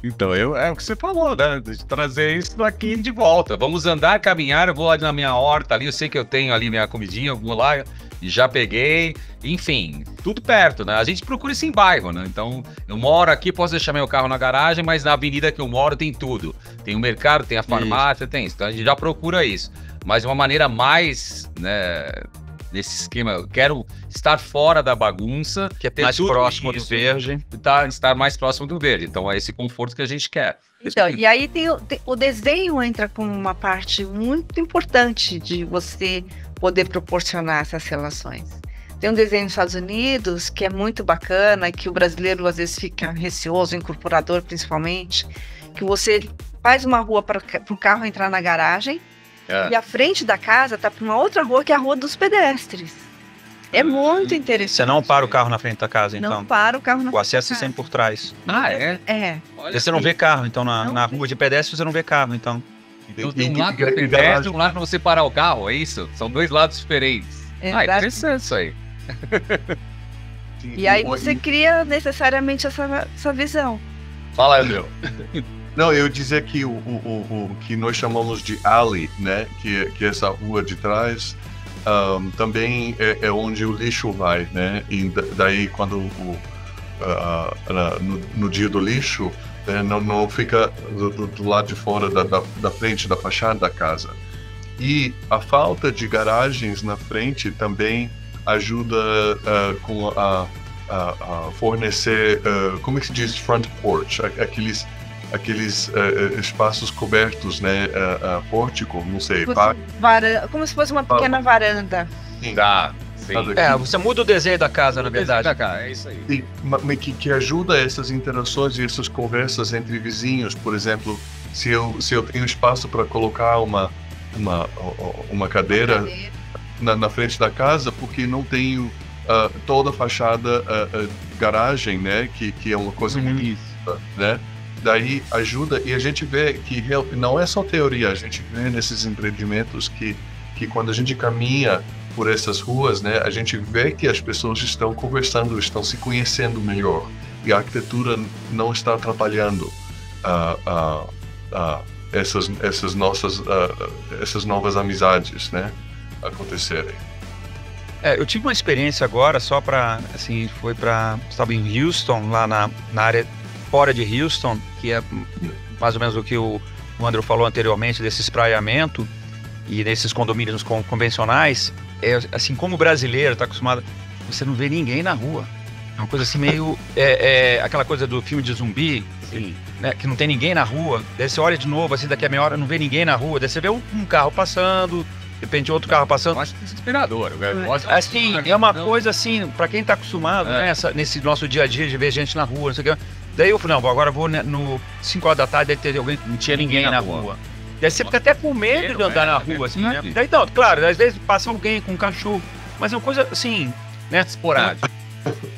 Então, é o que você falou, né? De trazer isso daqui de volta. Vamos andar, caminhar, eu vou lá na minha horta ali, eu sei que eu tenho ali minha comidinha, eu vou lá e já peguei. Enfim, tudo perto, né? A gente procura isso em bairro, né? Então, eu moro aqui, posso deixar meu carro na garagem, mas na avenida que eu moro tem tudo. Tem o mercado, tem a farmácia, tem isso. Então, a gente já procura isso. Mas de uma maneira mais, né... Nesse esquema, eu quero estar fora da bagunça, que é ter mais próximo do verde. Estar mais próximo do verde. Então é esse conforto que a gente quer. Então, e aí o desenho entra como uma parte muito importante de você poder proporcionar essas relações. Tem um desenho nos Estados Unidos que é muito bacana, que o brasileiro às vezes fica receoso, o incorporador principalmente, que você faz uma rua para o carro entrar na garagem, e a frente da casa tá para uma outra rua, que é a rua dos pedestres. É muito interessante. Você não para o carro na frente da casa, então? Não para o carro na frente da casa. O acesso é sempre por trás. É. Você não vê carro, então, na rua de pedestre você não vê carro, então. Então tem um lado do pedestre e um lado para você parar o carro, é isso? São dois lados diferentes. Interessante isso aí. E aí você cria necessariamente essa visão. Fala, Andrew. Não, eu dizer que o que nós chamamos de alley, né, que é essa rua de trás, também é onde o lixo vai, né, e daí quando no dia do lixo, não fica do lado de fora da frente, da fachada da casa. E a falta de garagens na frente também ajuda com a fornecer, como é que se diz, front porch, aqueles espaços cobertos, né, pórtico, não sei. Como se fosse uma pequena varanda. Sim. Sim. Você muda o desenho da casa, na verdade. É isso aí. Que ajuda essas interações e essas conversas entre vizinhos. Por exemplo, se eu tenho espaço para colocar uma cadeira na frente da casa, porque não tenho toda a fachada garagem, né, que é uma coisa muito, né? Daí ajuda, e a gente vê que não é só teoria, a gente vê nesses empreendimentos que quando a gente caminha por essas ruas, né, a gente vê que as pessoas estão conversando, estão se conhecendo melhor, e a arquitetura não está atrapalhando essas novas amizades, né, acontecerem. Eu tive uma experiência agora, só para, assim, estava em Houston, lá na área fora de Houston, que é mais ou menos o que o Andrew falou anteriormente, desse espraiamento e desses condomínios convencionais. Assim, como brasileiro está acostumado, você não vê ninguém na rua. É uma coisa assim meio... aquela coisa do filme de zumbi, né, que não tem ninguém na rua. Daí você olha de novo, assim, daqui a meia hora não vê ninguém na rua. Daí você vê um carro passando, de repente outro carro passando. Eu acho desesperador. Assim, é uma coisa assim, para quem está acostumado, né, nesse nosso dia a dia de ver gente na rua, não sei o que. Daí eu falei, não, agora eu vou no 5 horas da tarde, daí ter alguém, não tinha ninguém na rua. Daí você fica até com medo de andar na rua, assim, né? Daí não, claro, às vezes passa alguém com um cachorro, mas é uma coisa assim, né, esporádica.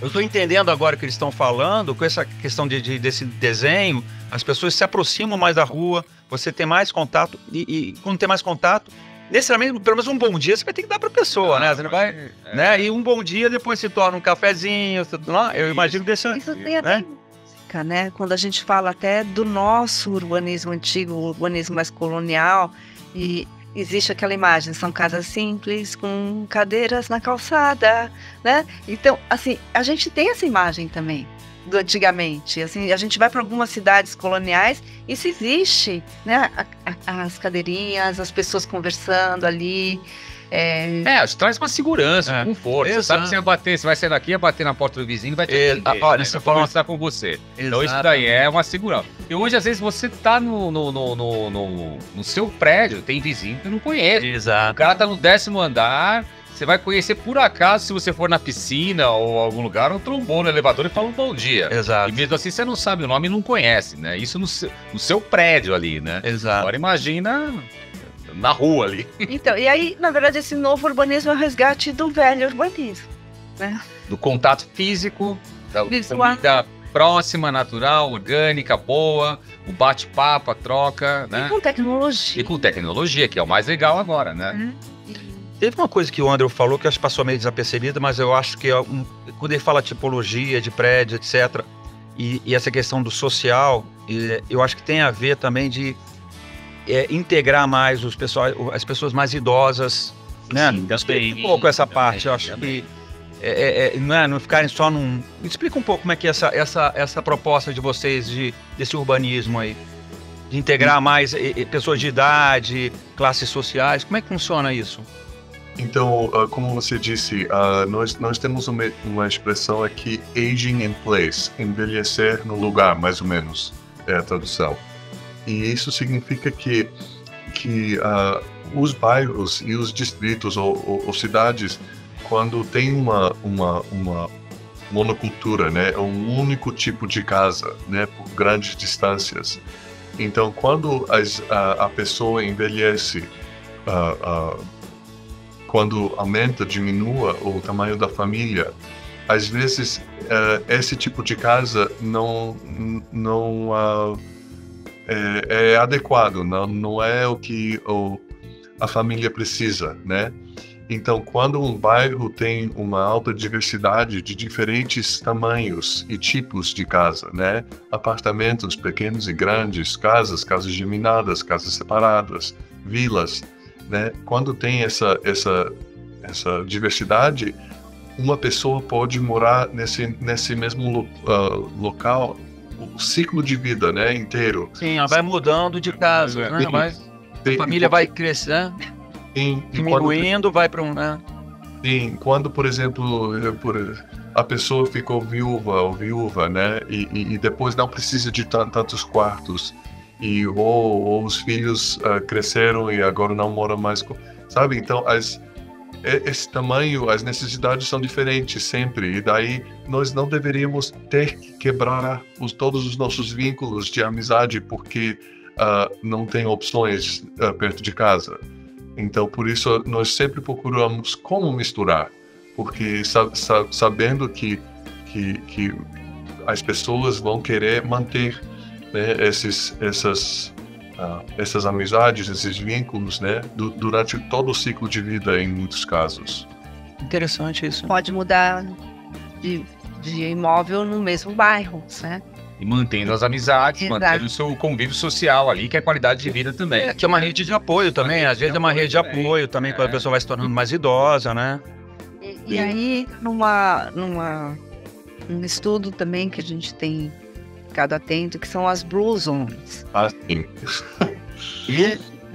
Eu tô entendendo agora o que eles estão falando, com essa questão desse desenho, as pessoas se aproximam mais da rua, você tem mais contato, e quando tem mais contato, necessariamente, pelo menos um bom dia você vai ter que dar pra pessoa, né? Você não vai, né? E um bom dia depois se torna um cafezinho, eu imagino desse, isso tem até música, né? Quando a gente fala até do nosso urbanismo antigo, o urbanismo mais colonial, e existe aquela imagem, são casas simples com cadeiras na calçada, né? Então, assim, a gente tem essa imagem também do antigamente, assim, a gente vai para algumas cidades coloniais, isso existe, né? As cadeirinhas, as pessoas conversando ali, Traz uma segurança, conforto. Você sabe que você vai bater, você vai sair daqui, vai bater na porta do vizinho, vai ter que você conversar com você. Então isso daí é uma segurança. E hoje, às vezes, você tá no seu prédio, tem vizinho que não conhece. Exato. O cara tá no 10º andar, você vai conhecer por acaso, se você for na piscina ou algum lugar, um trombone no elevador e fala um bom dia. Exato. E mesmo assim você não sabe o nome e não conhece, né? Isso no seu prédio ali, né? Exato. Agora imagina na rua ali. Então, e aí, na verdade, esse novo urbanismo é o resgate do velho urbanismo, né? Do contato físico, da Visual. comida próxima, natural, orgânica, boa, o bate-papo, a troca, né? E com tecnologia. E com tecnologia, que é o mais legal agora, né? Teve uma coisa que o André falou que acho que passou meio desapercebida, mas eu acho que quando ele fala tipologia de prédio, etc., e essa questão do social, eu acho que tem a ver também de integrar mais as pessoas mais idosas, né? Sim, Explica um pouco essa parte, eu acho que não ficarem só num... Explica um pouco como é que essa proposta de vocês desse urbanismo aí, de integrar mais pessoas de idade, classes sociais, como é que funciona isso? Então, como você disse, nós temos uma expressão aqui, aging in place, envelhecer no lugar, mais ou menos, é a tradução. E isso significa que os bairros e os distritos ou cidades, quando tem uma monocultura, né, um único tipo de casa, né, por grandes distâncias, então quando a pessoa envelhece, quando aumenta, diminua o tamanho da família, às vezes esse tipo de casa não é adequado, não é o que a família precisa, né? Então, quando um bairro tem uma alta diversidade de diferentes tamanhos e tipos de casa, né? Apartamentos pequenos e grandes, casas geminadas, casas separadas, vilas, né? Quando tem essa diversidade, uma pessoa pode morar nesse mesmo local o ciclo de vida, né, inteiro. Sim, ela vai mudando de casa, né? A família vai crescendo, diminuindo, vai para né? Sim, quando, por exemplo, a pessoa ficou viúva, né, e depois não precisa de tantos quartos, ou os filhos cresceram e agora não moram mais sabe? Então, esse tamanho, as necessidades são diferentes sempre, e daí nós não deveríamos ter que quebrar todos os nossos vínculos de amizade porque não tem opções perto de casa. Então, por isso, nós sempre procuramos como misturar, porque sabendo que as pessoas vão querer manter, né, essas amizades, esses vínculos, né, durante todo o ciclo de vida, em muitos casos. Interessante isso. Pode mudar de imóvel no mesmo bairro, né? E mantendo as amizades, Exato. mantendo o seu convívio social ali, que é qualidade de vida também. Que é uma rede de apoio também, às vezes é uma rede de apoio também, quando a pessoa vai se tornando mais idosa, né? E aí, num estudo também que a gente tem ficado atento, que são as Blue Zones. Sim.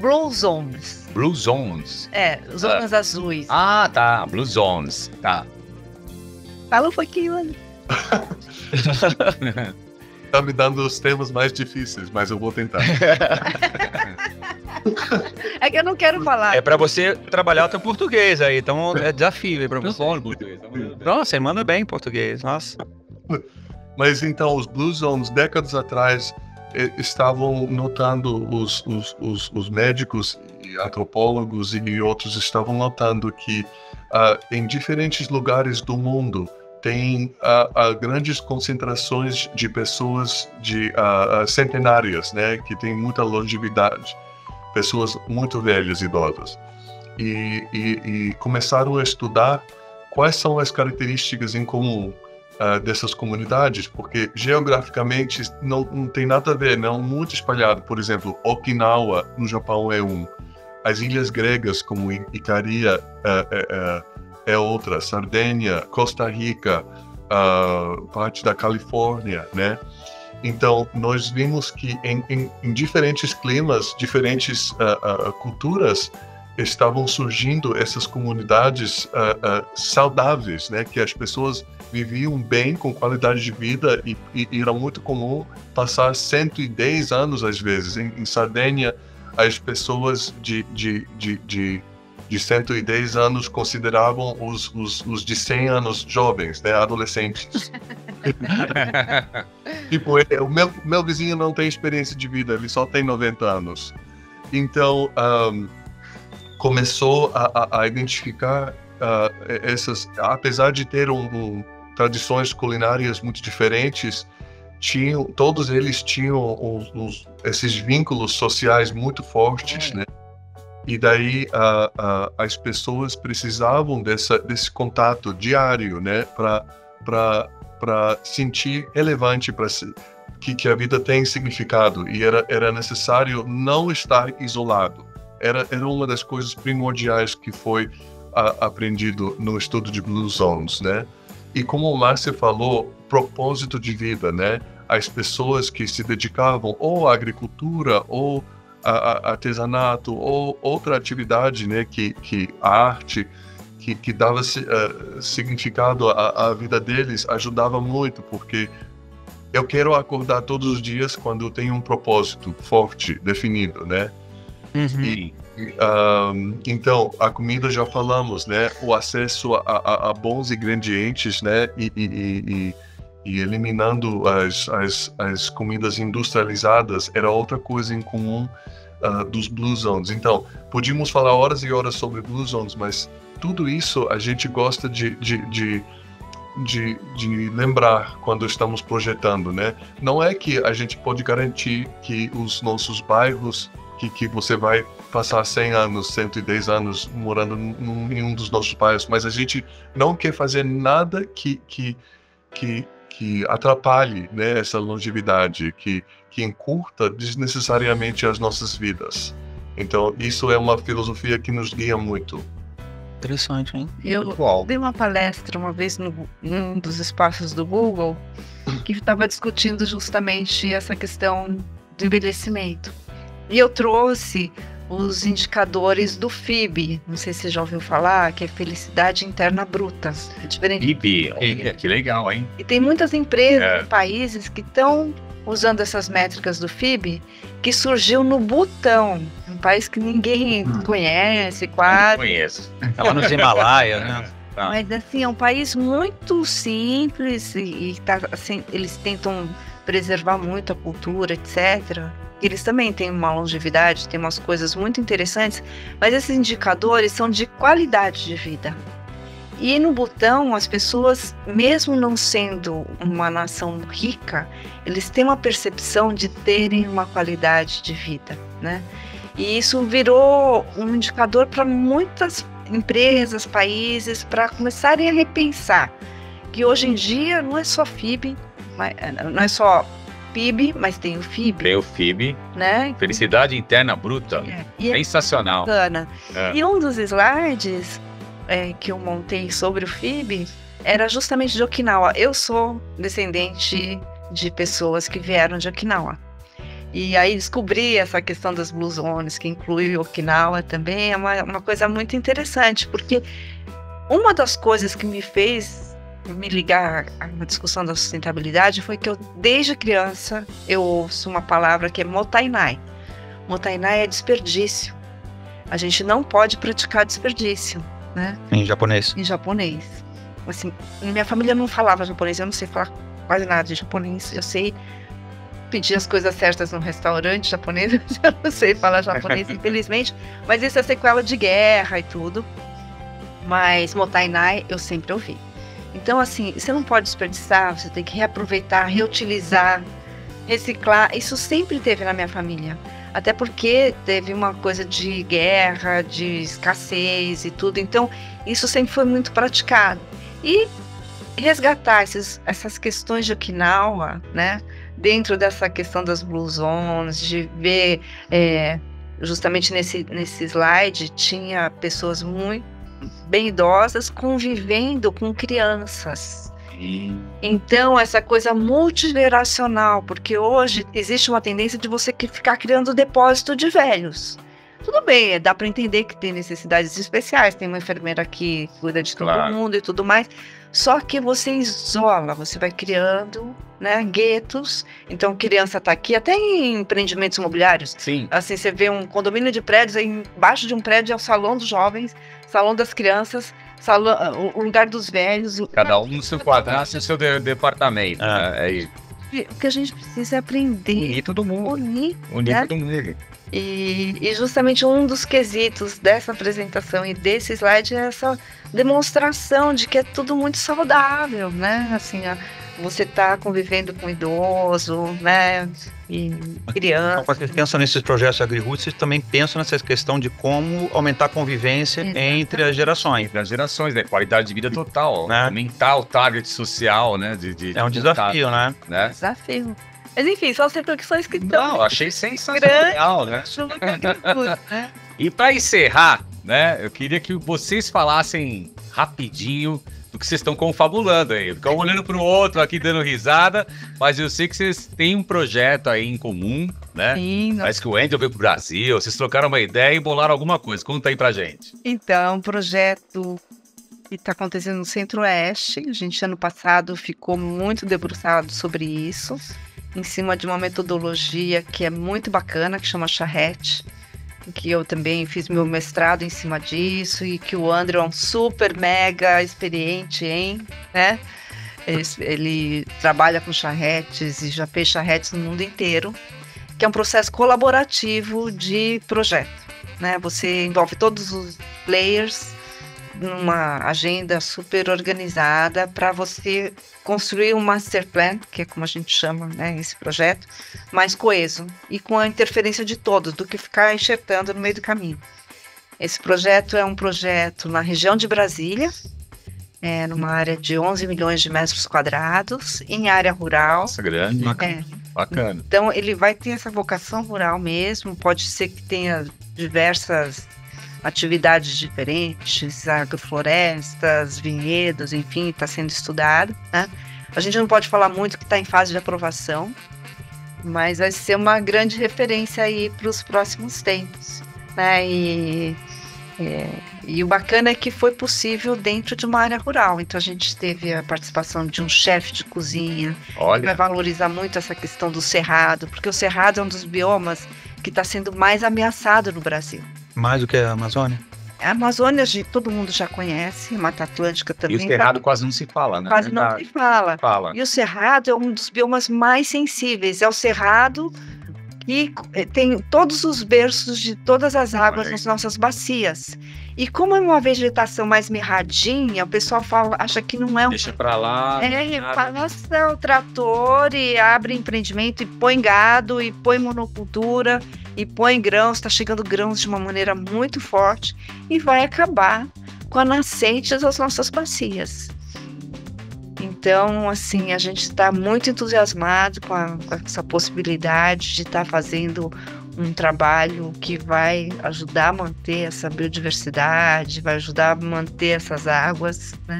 Blue Zones. Blue Zones. Zonas azuis. Ah, tá. Blue Zones. Tá. Fala um pouquinho, Ana. Tá me dando os termos mais difíceis, mas eu vou tentar. É que eu não quero falar. É pra você trabalhar o teu português aí, então é desafio aí pra você. Nossa, você manda bem em português, nossa. Mas então, os Blue Zones, décadas atrás, estavam notando, os médicos, e antropólogos e outros estavam notando que em diferentes lugares do mundo tem grandes concentrações de pessoas centenárias, né, que têm muita longevidade, pessoas muito velhas, idosas. E começaram a estudar quais são as características em comum dessas comunidades, porque geograficamente não tem nada a ver, não muito espalhado. Por exemplo, Okinawa, no Japão, é um. As ilhas gregas, como Icaria, é outra. Sardênia, Costa Rica, parte da Califórnia, né? Então, nós vimos que em diferentes climas, diferentes culturas, estavam surgindo essas comunidades saudáveis, né? Que as pessoas viviam bem, com qualidade de vida, e era muito comum passar 110 anos, às vezes. Em Sardenha, as pessoas de 110 anos consideravam os de 100 anos jovens, né? Adolescentes. Tipo, o meu vizinho não tem experiência de vida, ele só tem 90 anos. Então, começou a identificar essas, apesar de ter tradições culinárias muito diferentes, todos eles tinham esses vínculos sociais muito fortes, né? E daí as pessoas precisavam desse contato diário, né? Para sentir relevante, que a vida tem significado, e era necessário não estar isolado. Era uma das coisas primordiais que foi aprendido no estudo de Blue Zones, né? E como o Márcio falou, propósito de vida, né? As pessoas que se dedicavam ou à agricultura, ou a artesanato, ou outra atividade, né? Que a arte, que dava significado à vida deles, ajudava muito, porque eu quero acordar todos os dias quando eu tenho um propósito forte, definido, né? Então, a comida já falamos, né? O acesso a bons ingredientes, né? E eliminando as comidas industrializadas era outra coisa em comum dos Blue Zones. Então, podíamos falar horas e horas sobre Blue Zones, mas tudo isso a gente gosta de lembrar quando estamos projetando, né? Não é que a gente pode garantir que os nossos bairros, que você vai passar 100 anos, 110 anos morando em um dos nossos bairros, mas a gente não quer fazer nada que atrapalhe, né, essa longevidade, que encurta desnecessariamente as nossas vidas. Então, isso é uma filosofia que nos guia muito. Interessante, hein? Eu dei uma palestra uma vez num dos espaços do Google que estava discutindo justamente essa questão do envelhecimento. E eu trouxe os indicadores do FIB, não sei se você já ouviu falar, que é Felicidade Interna Bruta. É diferente. FIB, que legal, hein? E tem muitas empresas, países que estão usando essas métricas do FIB, que surgiu no Butão, um país que ninguém conhece, quase. Não conheço. É lá nos Himalaias, né? Mas assim, é um país muito simples e assim, eles tentam preservar muito a cultura, etc. Eles também têm uma longevidade, têm umas coisas muito interessantes, mas esses indicadores são de qualidade de vida. E no Butão, as pessoas, mesmo não sendo uma nação rica, eles têm uma percepção de terem uma qualidade de vida, né? E isso virou um indicador para muitas empresas, países, para começarem a repensar que hoje em dia não é só FIB, não é só PIB, mas tem o FIB. Tem o FIB, né? Felicidade Interna Bruta. Sensacional. Bacana. E um dos slides que eu montei sobre o FIB era justamente de Okinawa. Eu sou descendente de pessoas que vieram de Okinawa. E aí descobri essa questão das Blue Zones, que inclui Okinawa também, é uma coisa muito interessante, porque uma das coisas que me fez me ligar à discussão da sustentabilidade foi que eu, desde criança, eu ouço uma palavra que é motainai. Motainai é desperdício. A gente não pode praticar desperdício, né? Em japonês. Em japonês. Assim, minha família não falava japonês, eu não sei falar quase nada de japonês, eu sei pedir as coisas certas num restaurante japonês, eu não sei falar japonês, infelizmente, mas isso é sequela de guerra e tudo. Mas motainai eu sempre ouvi. Então, assim, você não pode desperdiçar, você tem que reaproveitar, reutilizar, reciclar. Isso sempre teve na minha família. Até porque teve uma coisa de guerra, de escassez e tudo. Então, isso sempre foi muito praticado. E resgatar essas questões de Okinawa, né? Dentro dessa questão das Blue Zones, de ver, justamente nesse slide, tinha pessoas muito bem idosas convivendo com crianças. Então, essa coisa multigeracional, porque hoje existe uma tendência de você ficar criando depósito de velhos. Tudo bem, dá para entender que tem necessidades especiais, tem uma enfermeira que cuida de todo mundo e tudo mais. Só que você isola, você vai criando, né, guetos. Então, criança está aqui, até em empreendimentos imobiliários. Sim. Assim, você vê um condomínio de prédios, aí embaixo de um prédio é o salão dos jovens, salão das crianças, o lugar dos velhos. Cada um no seu quadrado, no seu departamento. Né? É isso. O que a gente precisa é aprender. Unir todo mundo. Unir, né? Todo mundo. E justamente um dos quesitos dessa apresentação e desse slide é essa demonstração de que é tudo muito saudável, né? Assim, você tá convivendo com idoso, né? E criança. Então, quando vocês pensam nesses projetos AgriRoots, vocês também pensam nessa questão de como aumentar a convivência entre as gerações. Entre as gerações, né? Qualidade de vida total, né? Aumentar o target social, né? É um desafio, né? Desafio. Mas enfim, são as reflexões que estão... Não, achei sensacional, né? E para encerrar, né? Eu queria que vocês falassem rapidinho do que vocês estão confabulando aí. Ficam olhando para o outro aqui, dando risada, mas eu sei que vocês têm um projeto aí em comum, né? Sim. Parece que o Andrew veio pro Brasil, vocês trocaram uma ideia e bolaram alguma coisa. Conta aí pra gente. Então, um projeto que está acontecendo no Centro-Oeste. A gente, ano passado, ficou muito debruçado sobre isso, em cima de uma metodologia que é muito bacana, que chama Charrette, que eu também fiz meu mestrado em cima disso, e que o André é um super mega experiente em, né? Ele trabalha com charretes e já fez charretes no mundo inteiro, que é um processo colaborativo de projeto, né? Você envolve todos os players numa agenda super organizada para você construir um master plan, que é como a gente chama, né, esse projeto, mais coeso e com a interferência de todos, do que ficar enxertando no meio do caminho. Esse projeto é um projeto na região de Brasília, numa área de 11 milhões de metros quadrados, em área rural. Nossa, grande. Bacana. Então, ele vai ter essa vocação rural mesmo, pode ser que tenha diversas atividades diferentes, agroflorestas, vinhedos, enfim, está sendo estudado, né? A gente não pode falar muito que está em fase de aprovação, mas vai ser uma grande referência aí para os próximos tempos, né? E o bacana é que foi possível dentro de uma área rural. Então a gente teve a participação de um chefe de cozinha, que vai valorizar muito essa questão do cerrado, porque o cerrado é um dos biomas que está sendo mais ameaçado no Brasil. Mais do que a Amazônia? A Amazônia todo mundo já conhece, a Mata Atlântica também. E o cerrado quase não se fala, né? Quase não se fala. E o cerrado é um dos biomas mais sensíveis. É o cerrado que tem todos os berços de todas as águas nas nossas bacias. E como é uma vegetação mais mirradinha, o pessoal acha que não é um... Deixa pra lá. Passa o trator e abre empreendimento e põe gado e põe monocultura e põe grãos, está chegando grãos de uma maneira muito forte e vai acabar com a nascente das nossas bacias. Então, assim, a gente está muito entusiasmado com essa possibilidade de estar fazendo um trabalho que vai ajudar a manter essa biodiversidade, vai ajudar a manter essas águas, né?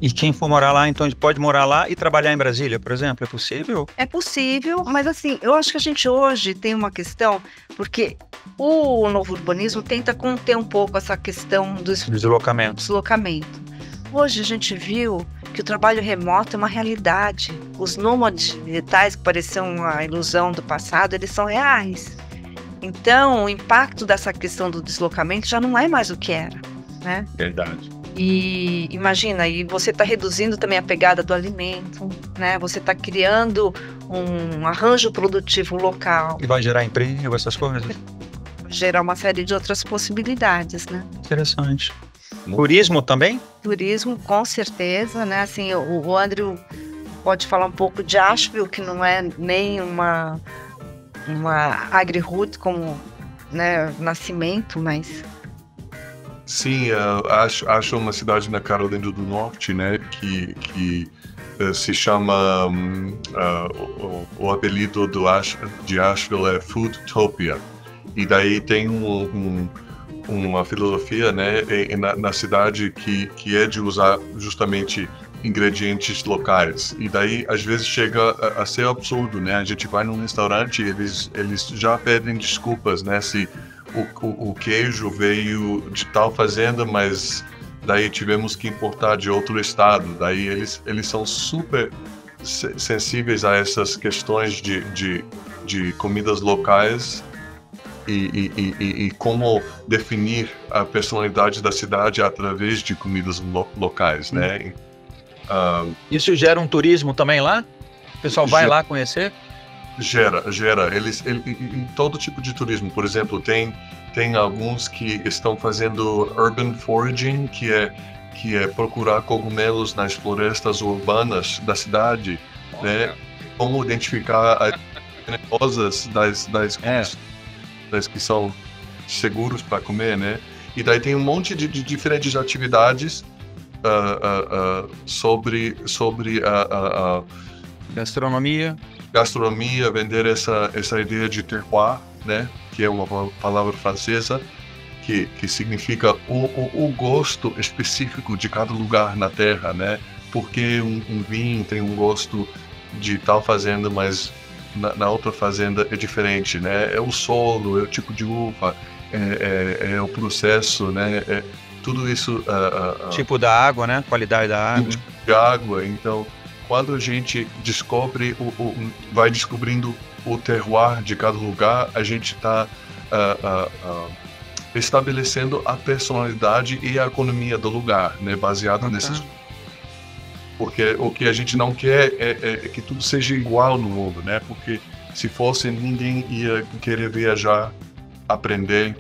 E quem for morar lá, então, pode morar lá e trabalhar em Brasília, por exemplo? É possível? É possível, mas assim, eu acho que a gente hoje tem uma questão, porque o novo urbanismo tenta conter um pouco essa questão do deslocamento. Hoje a gente viu que o trabalho remoto é uma realidade. Os nômades digitais, que pareciam uma ilusão do passado, eles são reais. Então, o impacto dessa questão do deslocamento já não é mais o que era, né? Verdade. E imagina, e você está reduzindo também a pegada do alimento, né? Você está criando um arranjo produtivo local. E vai gerar emprego, essas coisas? Gerar uma série de outras possibilidades, né? Interessante. Turismo também? Turismo, com certeza, né? Assim, o Andrew pode falar um pouco de Asheville, que não é nem uma AgriRoot como, né, nascimento, mas... Sim, acho uma cidade na Carolina do Norte, né, que se chama, o apelido de Asheville é Foodtopia, e daí tem uma filosofia, né, na cidade que é de usar justamente ingredientes locais, e daí às vezes chega a ser absurdo, né? A gente vai num restaurante e eles já pedem desculpas, né, se o queijo veio de tal fazenda, mas daí tivemos que importar de outro estado. Daí eles são super sensíveis a essas questões de comidas locais e como definir a personalidade da cidade através de comidas locais, né? Isso gera um turismo também lá? O pessoal vai lá conhecer? Gera. Em todo tipo de turismo. Por exemplo, tem alguns que estão fazendo urban foraging, que é procurar cogumelos nas florestas urbanas da cidade, né? Como identificar as venenosas das que são seguros para comer, né? E daí tem um monte de diferentes atividades sobre a gastronomia, vender essa ideia de terroir, né? Que é uma palavra francesa que significa o gosto específico de cada lugar na terra, né? Porque um vinho tem um gosto de tal fazenda, mas na outra fazenda é diferente, né? É o solo, é o tipo de uva, é o processo, né? Tudo isso... tipo da água, né? Qualidade da água. Tipo de água. Então, quando a gente descobre, vai descobrindo o terroir de cada lugar, a gente está estabelecendo a personalidade e a economia do lugar, né? Baseado nesses... Porque o que a gente não quer é que tudo seja igual no mundo, né? Porque se fosse, ninguém ia querer viajar, aprender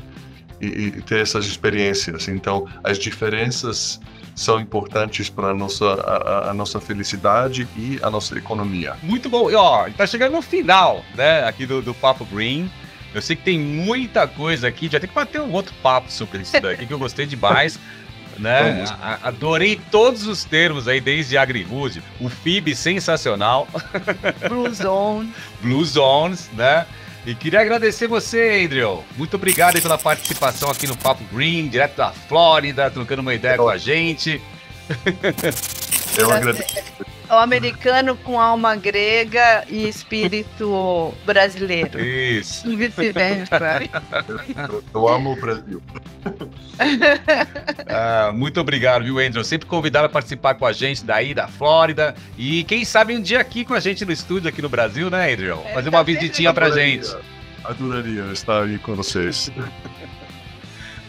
e ter essas experiências. Então, as diferenças são importantes para a nossa felicidade e a nossa economia. Muito bom. E ó, tá chegando no final, né, aqui do Papo Green. Eu sei que tem muita coisa aqui, já tem que bater um outro papo sobre isso daqui, que eu gostei demais. Né? Adorei todos os termos aí, desde agri-food, o FIB sensacional. Blue Zones, né? E queria agradecer você, Adriel. Muito obrigado aí pela participação aqui no Papo Green, direto da Flórida, trocando uma ideia com a gente. Eu agradeço. O americano com alma grega e espírito brasileiro. Isso. E vice-versa. Eu amo o Brasil. Muito obrigado, viu, Andrew? Sempre convidado a participar com a gente daí da Flórida. E quem sabe um dia aqui com a gente no estúdio, aqui no Brasil, né, Adriel? Fazer uma visitinha pra gente. Adoraria estar aí com vocês.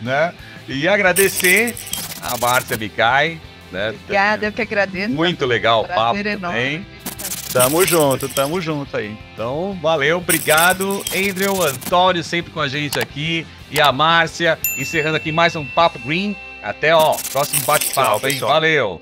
Né? E agradecer a Márcia Micai. Né? Obrigada, eu que agradeço. Muito legal o papo também. Tamo junto aí. Então, valeu, obrigado, Andrew, Antônio, sempre com a gente aqui, e a Márcia, encerrando aqui mais um Papo Green. Até, próximo bate-papo, hein? Valeu!